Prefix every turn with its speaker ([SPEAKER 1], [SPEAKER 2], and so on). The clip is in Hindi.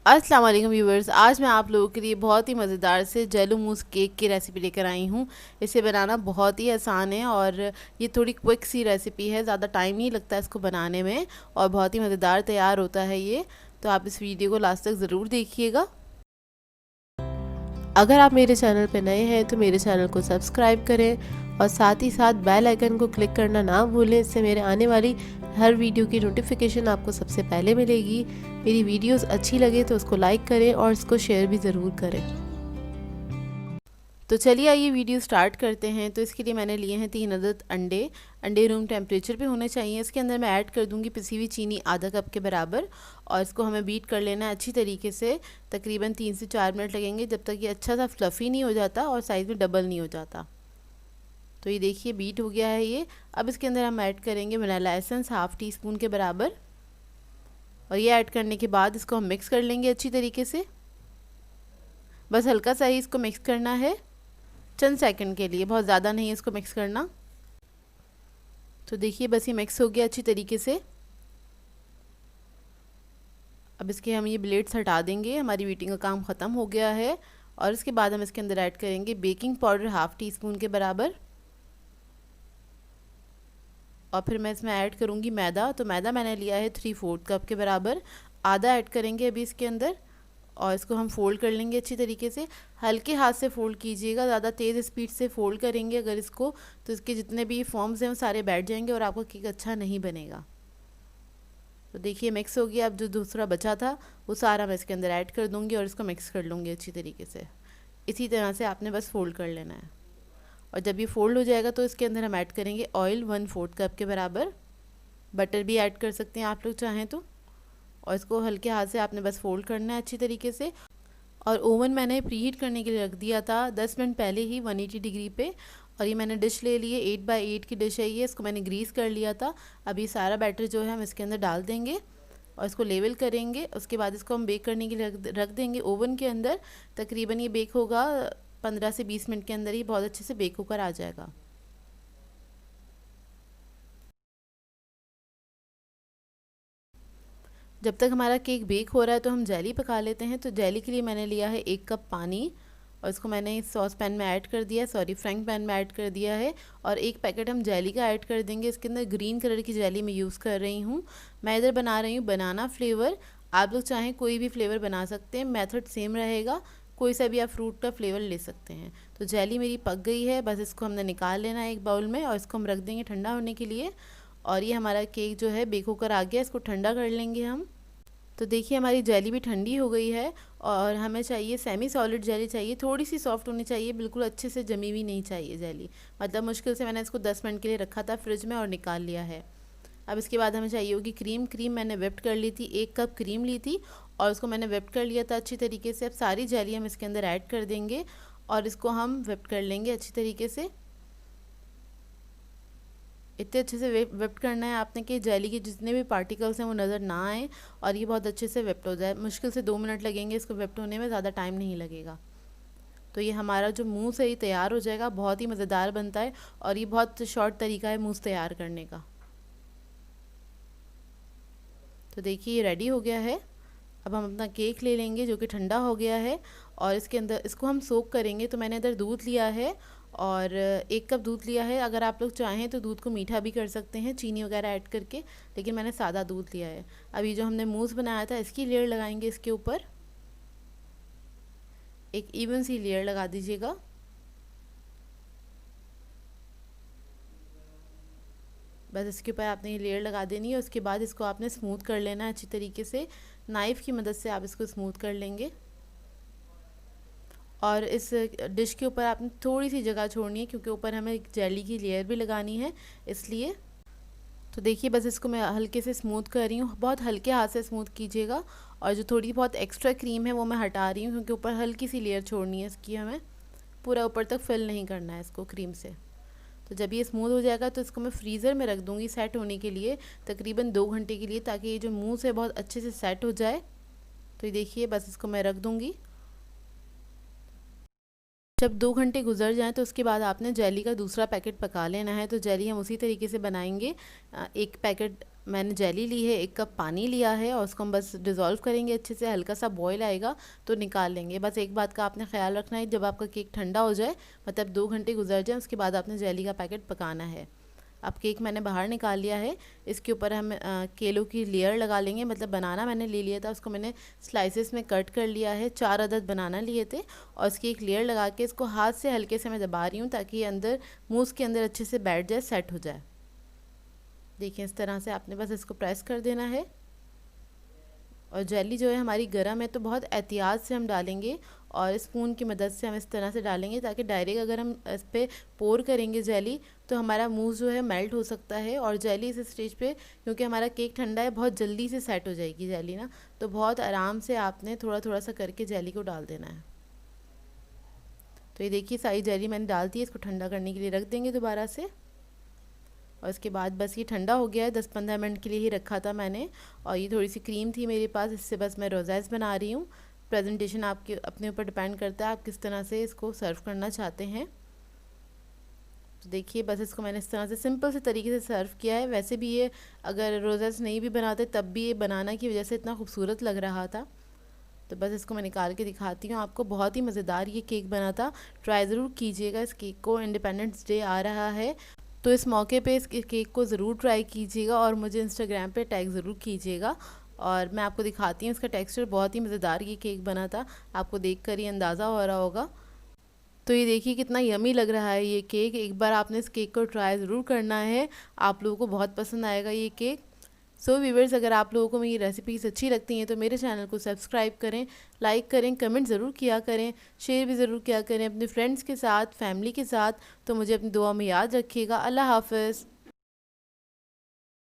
[SPEAKER 1] अस्सलाम वालेकुम व्यूवर्स, आज मैं आप लोगों के लिए बहुत ही मज़ेदार से जेलो मूस केक की रेसिपी लेकर आई हूँ। इसे बनाना बहुत ही आसान है और ये थोड़ी क्विक सी रेसिपी है, ज़्यादा टाइम नहीं लगता इसको बनाने में और बहुत ही मज़ेदार तैयार होता है ये। तो आप इस वीडियो को लास्ट तक ज़रूर देखिएगा। अगर आप मेरे चैनल पर नए हैं तो मेरे चैनल को सब्सक्राइब करें और साथ ही साथ बेल आइकन को क्लिक करना ना भूलें। इससे मेरे आने वाली हर वीडियो की नोटिफिकेशन आपको सबसे पहले मिलेगी। मेरी वीडियोस अच्छी लगे तो उसको लाइक करें और इसको शेयर भी ज़रूर करें। तो चलिए आइए वीडियो स्टार्ट करते हैं। तो इसके लिए मैंने लिए हैं 3 अदद अंडे रूम टेम्परेचर पे होने चाहिए। इसके अंदर मैं ऐड कर दूंगी पिसी हुई चीनी आधा कप के बराबर और इसको हमें बीट कर लेना है अच्छी तरीके से। तकरीबन 3 से 4 मिनट लगेंगे जब तक ये अच्छा सा फ्लफ़ी नहीं हो जाता और साइज़ में डबल नहीं हो जाता। तो ये देखिए बीट हो गया है ये। अब इसके अंदर हम ऐड करेंगे vanilla essence half tea spoon के बराबर और ये ऐड करने के बाद इसको हम मिक्स कर लेंगे अच्छी तरीके से। बस हल्का सा ही इसको मिक्स करना है, चंद सेकंड के लिए, बहुत ज़्यादा नहीं इसको मिक्स करना। तो देखिए बस ये मिक्स हो गया अच्छी तरीके से। अब इसके हम ये ब्लेड्स हटा देंगे, हमारी बीटिंग का काम ख़त्म हो गया है। और इसके बाद हम इसके अंदर ऐड करेंगे baking powder half tea spoon के बराबर और फिर मैं इसमें ऐड करूँगी मैदा। तो मैदा मैंने लिया है 3/4 कप के बराबर। आधा ऐड करेंगे अभी इसके अंदर और इसको हम फ़ोल्ड कर लेंगे अच्छी तरीके से। हल्के हाथ से फ़ोल्ड कीजिएगा, ज़्यादा तेज़ स्पीड से फ़ोल्ड करेंगे अगर इसको तो इसके जितने भी फॉर्म्स हैं वो सारे बैठ जाएंगे और आपका केक अच्छा नहीं बनेगा। तो देखिए मिक्स हो गया। अब जो दूसरा बचा था वो सारा मैं इसके अंदर ऐड कर दूँगी और इसको मिक्स कर लूँगी अच्छी तरीके से। इसी तरह से आपने बस फ़ोल्ड कर लेना है और जब ये फ़ोल्ड हो जाएगा तो इसके अंदर हम ऐड करेंगे ऑयल 1/4 कप के बराबर। बटर भी ऐड कर सकते हैं आप लोग चाहें तो। और इसको हल्के हाथ से आपने बस फ़ोल्ड करना है अच्छी तरीके से। और ओवन मैंने प्रीहीट करने के लिए रख दिया था 10 मिनट पहले ही 180 डिग्री पे। और ये मैंने डिश ले ली है, 8x8 की डिश है ये, इसको मैंने ग्रीस कर लिया था। अभी सारा बैटर जो है हम इसके अंदर डाल देंगे और इसको लेवल करेंगे। उसके बाद इसको हम बेक करने के लिए रख देंगे ओवन के अंदर। तकरीबन ये बेक होगा 15 से 20 मिनट के अंदर ही बहुत अच्छे से बेक होकर आ जाएगा। जब तक हमारा केक बेक हो रहा है तो हम जेली पका लेते हैं। तो जेली के लिए मैंने लिया है 1 कप पानी और इसको मैंने इस सॉस पैन में ऐड कर दिया है, फ्राइंग पैन में ऐड कर दिया है। और 1 पैकेट हम जेली का ऐड कर देंगे। इसके अंदर ग्रीन कलर की जेली मैं यूज़ कर रही हूँ। मैं इधर बना रही हूँ बनाना फ्लेवर। आप लोग चाहें कोई भी फ्लेवर बना सकते हैं, मेथड सेम रहेगा। कोई सा भी आप फ्रूट का फ्लेवर ले सकते हैं। तो जेली मेरी पक गई है, बस इसको हमने निकाल लेना है एक बाउल में और इसको हम रख देंगे ठंडा होने के लिए। और ये हमारा केक जो है बेक होकर आ गया, इसको ठंडा कर लेंगे हम। तो देखिए हमारी जेली भी ठंडी हो गई है और हमें चाहिए सेमी सॉलिड जेली चाहिए, थोड़ी सी सॉफ्ट होनी चाहिए, बिल्कुल अच्छे से जमी हुई नहीं चाहिए जेली। मतलब मुश्किल से मैंने इसको 10 मिनट के लिए रखा था फ्रिज में और निकाल लिया है। अब इसके बाद हमें चाहिए होगी क्रीम मैंने व्हिप्ड कर ली थी, 1 कप क्रीम ली थी और उसको मैंने व्हिप्ड कर लिया था अच्छी तरीके से। अब सारी जेली हम इसके अंदर ऐड कर देंगे और इसको हम व्हिप्ड कर लेंगे अच्छी तरीके से। इतने अच्छे से वेप्ट करना है आपने कि जेली के जितने भी पार्टिकल्स हैं वो नज़र ना आए और ये बहुत अच्छे से वेप्ट हो जाए। मुश्किल से 2 मिनट लगेंगे इसको वेप्ट होने में, ज़्यादा टाइम नहीं लगेगा। तो ये हमारा जो मूस है ये तैयार हो जाएगा। बहुत ही मज़ेदार बनता है और ये बहुत शॉर्ट तरीका है मूस तैयार करने का। तो देखिए ये रेडी हो गया है। अब हम अपना केक ले लेंगे जो कि ठंडा हो गया है और इसके अंदर इसको हम सोक करेंगे। तो मैंने इधर दूध लिया है और 1 कप दूध लिया है। अगर आप लोग चाहें तो दूध को मीठा भी कर सकते हैं चीनी वगैरह ऐड करके, लेकिन मैंने सादा दूध लिया है। अभी जो हमने मूस बनाया था इसकी लेयर लगाएंगे इसके ऊपर, एक इवन सी लेयर लगा दीजिएगा। बस इसके ऊपर आपने ये लेयर लगा देनी है। उसके बाद इसको आपने स्मूथ कर लेना है अच्छी तरीके से, नाइफ़ की मदद से आप इसको स्मूथ कर लेंगे। और इस डिश के ऊपर आपने थोड़ी सी जगह छोड़नी है क्योंकि ऊपर हमें जेली की लेयर भी लगानी है इसलिए। तो देखिए बस इसको मैं हल्के से स्मूथ कर रही हूँ, बहुत हल्के हाथ से स्मूथ कीजिएगा। और जो थोड़ी बहुत एक्स्ट्रा क्रीम है वो मैं हटा रही हूँ क्योंकि ऊपर हल्की सी लेयर छोड़नी है इसकी, हमें पूरा ऊपर तक फिल नहीं करना है इसको क्रीम से। तो जब ये स्मूथ हो जाएगा तो इसको मैं फ्रीज़र में रख दूँगी सेट होने के लिए, तकरीबन 2 घंटे के लिए, ताकि ये जो मूस है बहुत अच्छे से सेट हो जाए। तो ये देखिए बस इसको मैं रख दूँगी। जब 2 घंटे गुजर जाएं तो उसके बाद आपने जेली का दूसरा पैकेट पका लेना है। तो जेली हम उसी तरीके से बनाएंगे। 1 पैकेट मैंने जेली ली है, 1 कप पानी लिया है और उसको हम बस डिज़ोल्व करेंगे अच्छे से, हल्का सा बॉईल आएगा तो निकाल लेंगे। बस एक बात का आपने ख्याल रखना है, जब आपका केक ठंडा हो जाए, मतलब 2 घंटे गुजर जाए, उसके बाद आपने जेली का पैकेट पकाना है। अब केक मैंने बाहर निकाल लिया है। इसके ऊपर हम केलों की लेयर लगा लेंगे, मतलब बनाना मैंने ले लिया था, उसको मैंने स्लाइसेस में कट कर लिया है। 4 अदद बनाना लिए थे और इसकी एक लेयर लगा के इसको हाथ से हल्के से मैं दबा रही हूँ ताकि ये अंदर मूस के अंदर अच्छे से बैठ जाए, सेट हो जाए। देखिए इस तरह से आपने बस इसको प्रेस कर देना है। और जेली जो है हमारी गर्म है तो बहुत एहतियात से हम डालेंगे और स्पून की मदद से हम इस तरह से डालेंगे ताकि डायरेक्ट अगर हम इस पर पोर करेंगे जेली तो हमारा मूस जो है मेल्ट हो सकता है। और जेली इस स्टेज पे, क्योंकि हमारा केक ठंडा है, बहुत जल्दी से सेट हो जाएगी जेली ना, तो बहुत आराम से आपने थोड़ा थोड़ा सा करके जेली को डाल देना है। तो ये देखिए सारी जेली मैंने डाल दी है, इसको ठंडा करने के लिए रख देंगे दोबारा से। और इसके बाद बस ये ठंडा हो गया है, 10-15 मिनट के लिए ही रखा था मैंने। और ये थोड़ी सी क्रीम थी मेरे पास, इससे बस मैं रोज़ेज़ बना रही हूँ। प्रेजेंटेशन आपके अपने ऊपर डिपेंड करता है, आप किस तरह से इसको सर्व करना चाहते हैं। तो देखिए बस इसको मैंने इस तरह से सिंपल से तरीके से सर्व किया है। वैसे भी ये अगर रोज़ेज़ नहीं भी बनाते तब भी ये बनाना की वजह से इतना खूबसूरत लग रहा था। तो बस इसको मैं निकाल के दिखाती हूँ आपको। बहुत ही मज़ेदार ये केक बना था, ट्राई ज़रूर कीजिएगा इस केक को। इंडिपेंडेंस डे आ रहा है तो इस मौके पे इस केक को ज़रूर ट्राई कीजिएगा और मुझे इंस्टाग्राम पे टैग ज़रूर कीजिएगा। और मैं आपको दिखाती हूँ इसका टेक्सचर, बहुत ही मज़ेदार ये केक बना था, आपको देख कर ही अंदाज़ा हो रहा होगा। तो ये देखिए कितना यमी लग रहा है ये केक। एक बार आपने इस केक को ट्राई ज़रूर करना है, आप लोगों को बहुत पसंद आएगा ये केक। सो व्यूअर्स, अगर आप लोगों को मेरी रेसिपीज़ अच्छी लगती हैं तो मेरे चैनल को सब्सक्राइब करें, लाइक करें, कमेंट ज़रूर किया करें, शेयर भी ज़रूर किया करें अपने फ्रेंड्स के साथ, फैमिली के साथ। तो मुझे अपनी दुआ में याद रखिएगा। अल्लाह हाफ़िज़।